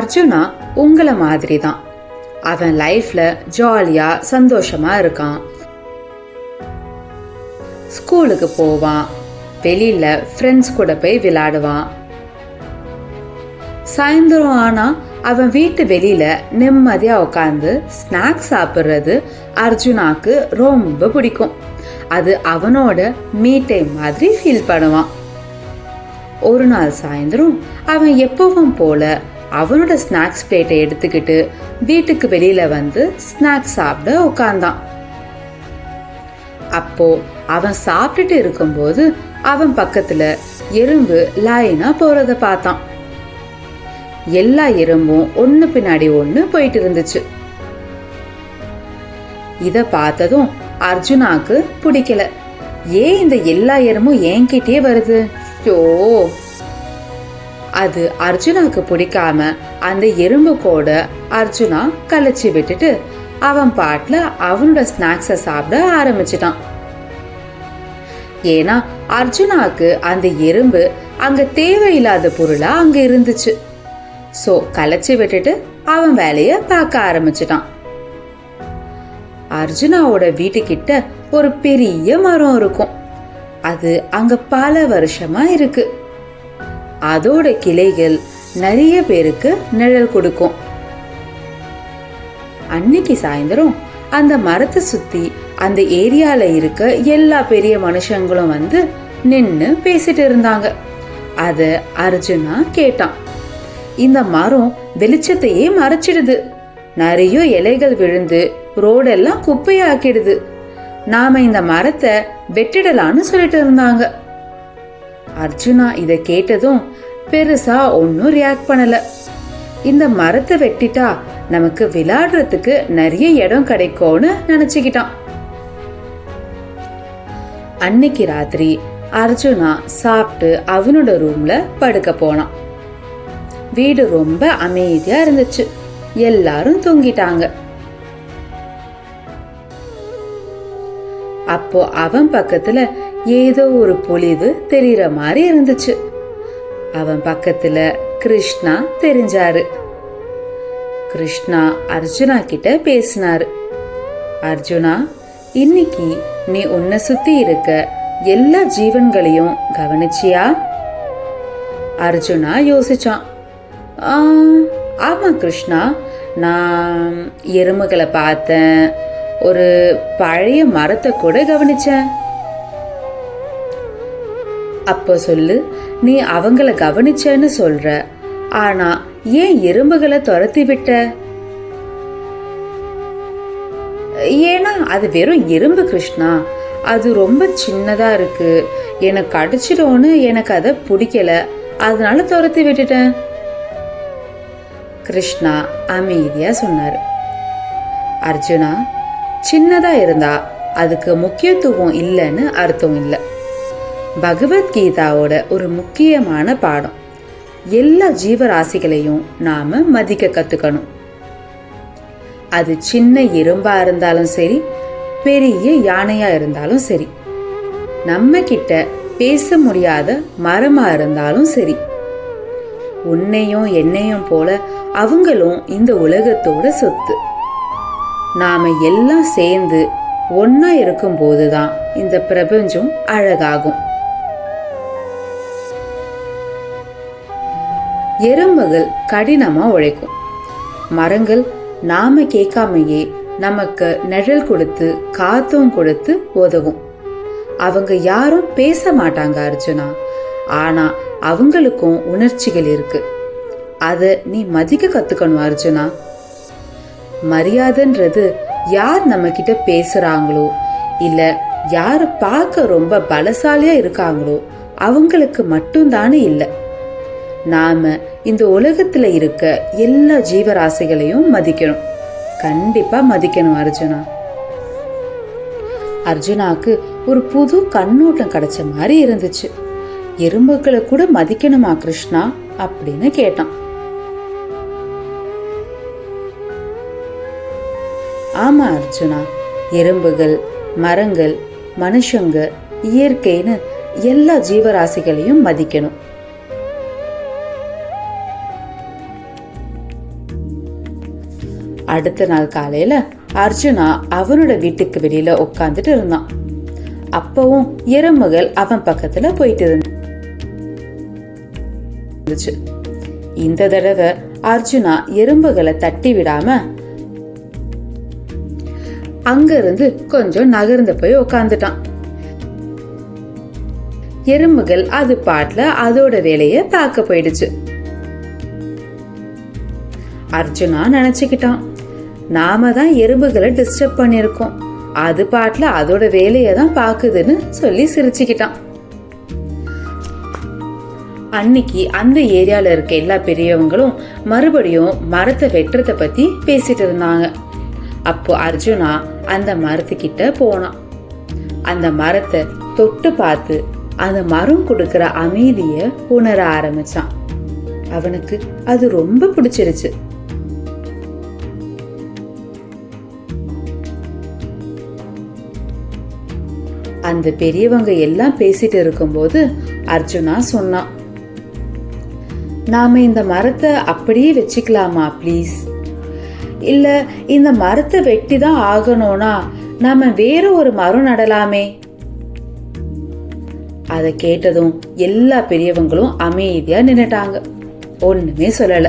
அர்ஜுனா உங்களை மாதிரி தான். அவன் லைஃப்ல ஜாலியா சந்தோஷமா இருக்கான். ஸ்கூலுக்கு போவான், வெளியில ஃப்ரெண்ட்ஸ் கூட போய் விளையாடுவான். சாயந்தரம் ஆனா அவன் வீட்டு வெளியில நிம்மதியா உட்காந்து ஸ்நாக்ஸ் சாப்பிட்றது அர்ஜுனாக்கு ரொம்ப பிடிக்கும். அது அவனோட மீ டைம் மாதிரி ஃபீல் பண்ணுவான். ஒரு நாள் சாயந்தரம் அவன் எப்பவும் போல அவனோட ஸ்நாக்ஸ் பிளேட்டை எடுத்துக்கிட்டு வீட்டுக்கு வெளியில வந்து ஸ்நாக்ஸ் சாப்பிட உட்கார்ந்தான். அப்போ அவன் சாப்பிட்டுட்டு இருக்கும்போது அவன் பக்கத்துல எறும்பு லைனா போறத பார்த்தான். எல்லா எறும்பும் ஒண்ணு பின்னாடி ஒண்ணு போயிட்டு இருந்துச்சு. இத பார்த்ததும் அர்ஜுனாக்கு பிடிக்கல. ஏன் இந்த எல்லா எறும்பும் என்கிட்டயே வருது? அது அர்ஜுனாக்கு பிடிக்காம அந்த எறும்பு கூட அர்ஜுனா கலைச்சி விட்டுட்டு அவன் பாட்டுல அவனோட ஸ்நாக்ஸ சாப்பிட ஆரம்பிச்சிட்டான். ஏன்னா அர்ஜுனாக்கு அந்த எறும்பு அங்க தேவையில்லாத பொருளா அங்க இருந்துச்சு. சோ கலைச்சி விட்டுட்டு அவன் வேலைய பார்க்க ஆரம்பிச்சிட்டான். அர்ஜுனாவோட வீட்டுக்கிட்ட ஒரு பெரிய மரம் இருக்கும். அது அங்க பல வருஷமா இருக்கு. அதோட கிளைகள் நிறைய பேருக்கு நிழல் கொடுக்கும். அன்னைக்கு சாயந்தரம் அந்த மரத்தை சுத்தி அந்த ஏரியால இருக்க எல்லா பெரிய மனுஷங்களும் வந்து நின்னு பேசிட்டு இருந்தாங்க. அத அர்ஜுனா கேட்டான். இந்த மரம் வெளிச்சத்தையே மறைச்சிடுது. நிறைய இலைகள் விழுந்து ரோடெல்லாம் குப்பையாக்கிடுது. நாம இந்த மரத்தை வெட்டிடலான்னு சொல்லிட்டு இருந்தாங்க. அர்ஜுனா இத கேட்டதும் பெருசா ஒன்னும் ரியாக்ட் பண்ணல. இந்த மரத்தை வெட்டிட்டா நமக்கு விளையாடுறதுக்கு நிறைய இடம் கிடைக்கும்னு நினைச்சுக்கிட்டான். அன்னைக்கு ராத்திரி அர்ஜுனா சாப்பிட்டு அவனோட ரூம்ல படுக்க போனான். வீடு ரொம்ப அமைதியா இருந்துச்சு. எல்லாரும் தூங்கிட்டாங்க. அப்போ அவன் பக்கத்துல ஏதோ ஒரு பொலிவு தெரியற மாதிரி இருந்துச்சு. அவன் பக்கத்துல கிருஷ்ணா தெரிஞ்சாரு. கிருஷ்ணா அர்ஜுனா கிட்ட பேசினாரு. அர்ஜுனா, இன்னைக்கு நீ உன்னை சுத்தி இருக்க எல்லா ஜீவன்களையும் கவனிச்சியா? அர்ஜுனா யோசிச்சான். ஆமா கிருஷ்ணா, நான் எறும்புகளை பார்த்தேன், ஒரு பழைய மரத்தை கூட கவனிச்சேன். அப்போ சொல்லு, நீ அவங்கள கவனிச்சேன்னு சொல்ற, ஆனா ஏன் எறும்புகளை துரத்தி விட்ட? ஏன்னா அது வெறும் எறும்பு கிருஷ்ணா, அது ரொம்ப சின்னதா இருக்கு, எனக்கு அடிச்சிடும்னு எனக்கு அதை பிடிக்கல, அதனால துரத்தி விட்டுட்டேன். கிருஷ்ணா அமைதியா சொன்னாரு. அர்ஜுனா, சின்னதா இருந்தா அதுக்கு முக்கியத்துவம் இல்லைன்னு அர்த்தம் இல்லை. பகவத்கீதாவோட ஒரு முக்கியமான பாடம், எல்லா ஜீவராசிகளையும் நாம மதிக்க கத்துக்கணும். அது சின்ன எறும்பா இருந்தாலும் சரி, பெரிய யானையா இருந்தாலும் சரி, நம்ம கிட்ட பேச முடியாத மரமா இருந்தாலும் சரி, உன்னையும் என்னையும் போல அவங்களும் இந்த உலகத்தோட சொத்து. நாம எல்லாம் சேர்ந்து ஒன்னா இருக்கும் போதுதான் இந்த பிரபஞ்சம் அழகாகும். எறும்புகள் கடினமா உழைக்கும். மரங்கள் நாம கேட்காமையே நமக்கு நிழல் கொடுத்து காத்தும் கொடுத்து உதவும். அவங்க யாரும் பேச மாட்டாங்க அர்ஜுனா, ஆனா அவங்களுக்கும் உணர்ச்சிகள் இருக்கு. அத நீ மதிக்க கத்துக்கணும் அர்ஜுனா. மரியாதைன்றது யார் நம்ம கிட்ட பேசுறாங்களோ, இல்ல யாரு பார்க்க ரொம்ப பலசாலியா இருக்காங்களோ அவங்களுக்கு மட்டும்தானே இல்லை. நாம இந்த உலகத்துல இருக்க எல்லா ஜீவராசிகளையும் மதிக்கணும். கண்டிப்பா மதிக்கணும் அர்ஜுனா. அர்ஜுனாக்கு ஒரு புது கண்ணோட்டம் கிடைச்ச மாதிரி இருந்துச்சு. எறும்புகளை கூட மதிக்கணுமா கிருஷ்ணா அப்படின்னு கேட்டான். ஆமா அர்ஜுனா, எறும்புகள், மரங்கள், மனுஷங்க, இயற்கைன்னு எல்லா ஜீவராசிகளையும் மதிக்கணும். அடுத்த நாள் காலையில அர்ஜுனா அவனோட வீட்டுக்கு வெளியில உட்காந்துட்டு இருந்தான். அப்பவும் எறும்புகள் அவன் பக்கத்துல போயிட்டு இருந்துச்சு. இந்த தடவை அர்ஜுனா எறும்புகளை தட்டி விடாம அங்க இருந்து கொஞ்சம் நகர்ந்து போய் உட்காந்துட்டான். எறும்புகள் அது பாட்டுல அதோட வேலைய பார்க்க போயிடுச்சு. அர்ஜுனா நினைச்சுக்கிட்டான், நாம தான் எறும்புகளை டிஸ்டர்ப் பண்ணிருக்கோம், அது பாட்டுல அதோட வேலைய தான் பாக்குதுன்னு சொல்லி சிரிச்சுக்கிட்டான். அன்னைக்கு அந்த ஏரியால இருக்க எல்லா பெரியவங்களும் மறுபடியும் மரத்தை வெட்டுறத பத்தி பேசிட்டு இருந்தாங்க. அப்போ அர்ஜுனா அந்த மரத்துக்கிட்ட போனான். அந்த மரத்தை தொட்டு பார்த்து அந்த மரம் கொடுக்கிற அமைதிய உணர ஆரம்பிச்சான். அவனுக்கு அது ரொம்ப பிடிச்சிருச்சு. அந்த பெரியவங்க எல்லாம் பேசிட்டு இருக்கும்போது அர்ஜுனா சொன்னான், நாம இந்த மரத்தை அப்படியே வச்சுக்கலாமா ப்ளீஸ்? இல்ல இந்த மரத்தை வெட்டி தான் ஆகணும்னா நாம வேற ஒரு மரம் நடலாமே? அத கேட்டதும் எல்லா பெரியவங்களும் அமைதியா நின்னுட்டாங்க, ஒண்ணுமே சொல்லல.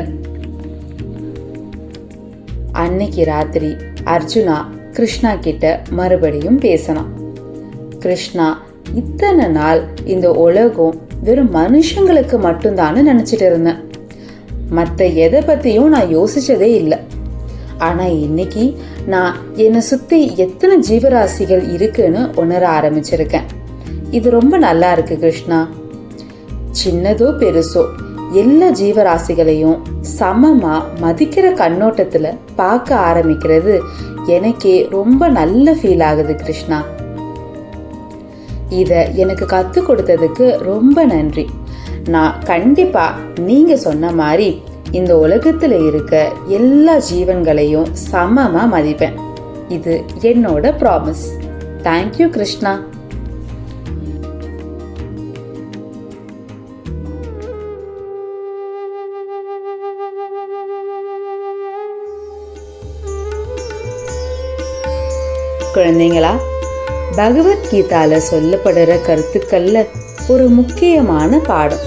அன்னைக்கு ராத்திரி அர்ஜுனா கிருஷ்ணா கிட்ட மறுபடியும் பேசினான். கிருஷ்ணா, இத்தனை நாள் இந்த உலகம் வெறும் மனுஷங்களுக்கு மட்டும்தான் நினைச்சிட்டு இருந்தேன். மத்த எதை பத்தியும் நான் யோசிச்சதே இல்லை. ஆனா இன்னைக்கு நான் என்னை சுத்தி எத்தனை ஜீவராசிகள் இருக்குன்னு உணர ஆரம்பிச்சிருக்கேன். இது ரொம்ப நல்லா இருக்கு கிருஷ்ணா. சின்னதோ பெருசோ எல்லா ஜீவராசிகளையும் சமமா மதிக்கிற கண்ணோட்டத்துல பார்க்க ஆரம்பிக்கிறது எனக்கே ரொம்ப நல்ல ஃபீல் ஆகுது கிருஷ்ணா. இத எனக்கு கத்து கொடுத்ததுக்கு ரொம்ப நன்றி. நான் கண்டிப்பா நீங்க சொன்ன மாதிரி இந்த உலகத்துல இருக்க எல்லா ஜீவன்களையும் சமமா மதிப்பேன். இது என்னோட ப்ராமிஸ். தேங்க்யூ கிருஷ்ணா. குழந்தைங்களா, பகவத்கீதால சொல்லப்படுற கருத்துக்கள்ல ஒரு முக்கியமான பாடம்,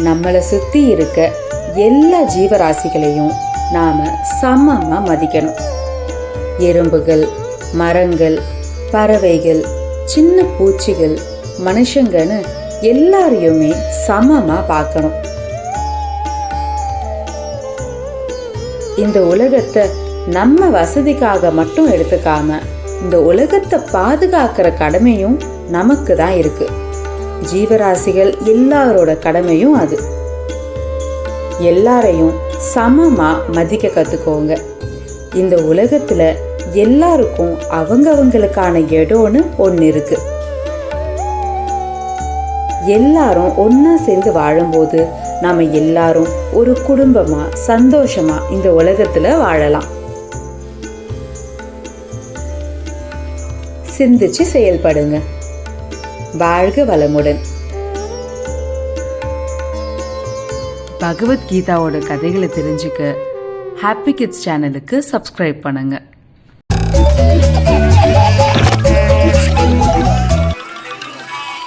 நம்மளை சுத்தி இருக்க எல்லா ஜீவராசிகளையும் நாம சமமா மதிக்கணும். எறும்புகள், மரங்கள், பறவைகள், சின்ன பூச்சிகள், மனுஷங்கன்னு எல்லாரையுமே சமமா பார்க்கணும். இந்த உலகத்தை நம்ம வசதிக்காக மட்டும் எடுத்துக்காம இந்த உலகத்தை பாதுகாக்கிற கடமையும் நமக்கு தான் இருக்கு. ஜீவராசிகள் எல்லாரோட கடமையும் அது. எல்லாரையும் சமமா மதிக்க கத்துக்கோங்க. இந்த உலகத்துல எல்லாருக்கும் அவங்கவங்களுக்கான இடம்னு ஒண்ணு இருக்கு. எல்லாரும் ஒன்னா சேர்ந்து வாழும்போது நாம எல்லாரும் ஒரு குடும்பமா சந்தோஷமா இந்த உலகத்துல வாழலாம். சிந்திச்சு செயல்படுங்க. வாழ்க வளமுடன். பகவத்கீதாவோட கதைகளை தெரிஞ்சுக்க ஹாப்பி கிட்ஸ் சேனலுக்கு சப்ஸ்கிரைப் பண்ணுங்க.